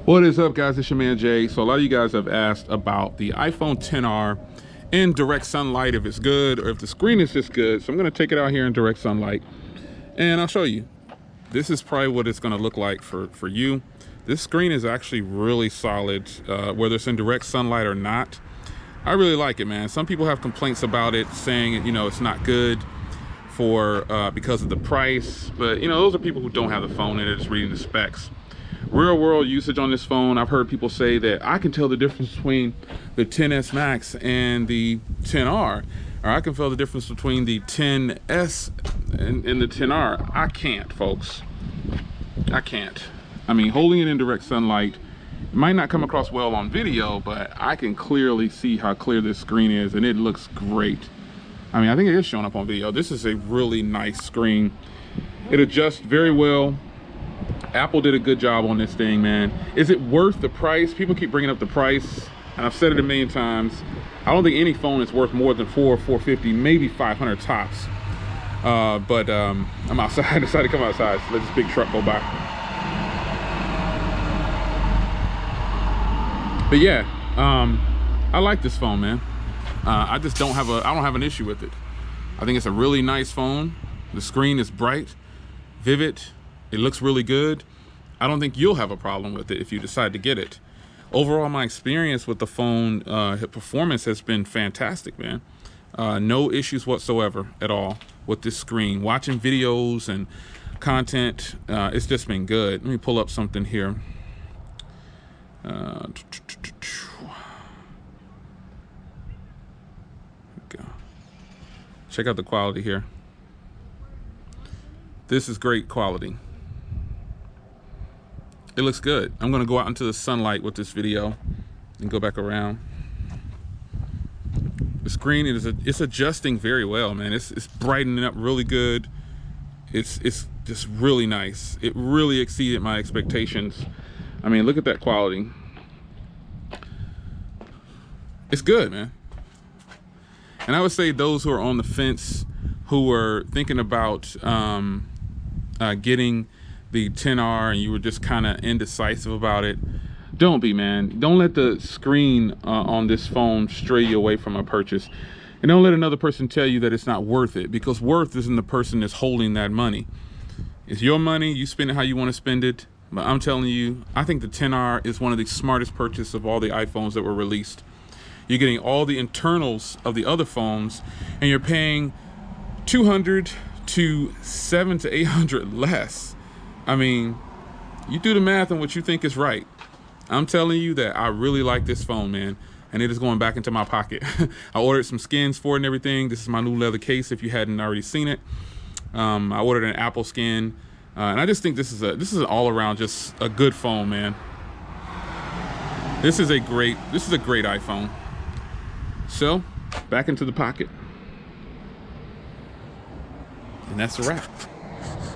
What is up, guys? It's your man Jay. So a lot of you guys have asked about the iPhone XR in direct sunlight, if it's good or if the screen is just good. So I'm going to take it out here in direct sunlight and I'll show you. This is probably what it's going to look like for you. This screen is actually really solid, whether it's in direct sunlight or not. I really like it, man. Some people have complaints about it, saying, you know, it's not good for because of the price, but you know, those are people who don't have the phone and they're just reading the specs. Real world usage on this phone, I've heard people say that I can tell the difference between the XS Max and the XR, or I can tell the difference between the XS and the XR. I can't, folks. I can't. I mean, holding it in direct sunlight, it might not come across well on video, but I can clearly see how clear this screen is, and it looks great. I mean, I think it is showing up on video. This is a really nice screen. It adjusts very well. Apple did a good job on this thing, man. Is it worth the price? People keep bringing up the price, and I've said it a million times. I don't think any phone is worth more than $450, maybe 500 tops. But I'm outside. I decided to come outside, so let this big truck go by. But yeah, I like this phone, man. I just don't have an issue with it. I think it's a really nice phone. The screen is bright, vivid. It looks really good. I don't think you'll have a problem with it if you decide to get it. Overall, my experience with the phone, performance has been fantastic, man. No issues whatsoever at all with this screen. Watching videos and content, it's just been good. Let me pull up something here. Check out the quality here. This is great quality. It looks good. I'm gonna go out into the sunlight with this video and go back around. The screen it's adjusting very well, man. It's brightening up really good. It's just really nice. It really exceeded my expectations. I mean, look at that quality. It's good, man. And I would say those who are on the fence, who are thinking about getting the XR and you were just kind of indecisive about it, don't be, man. Don't let the screen on this phone stray you away from a purchase. And don't let another person tell you that it's not worth it, because worth isn't the person that's holding that money. It's your money, you spend it how you want to spend it. But I'm telling you, I think the XR is one of the smartest purchases of all the iPhones that were released. You're getting all the internals of the other phones, and you're paying $200 to $700 to $800 less. I mean, you do the math on what you think is right. I'm telling you that I really like this phone, man, and it is going back into my pocket. I ordered some skins for it and everything. This is my new leather case if you hadn't already seen it. I ordered an Apple skin, and I just think this is an all-around just a good phone, man. This is a great iPhone. So, back into the pocket. And that's a wrap.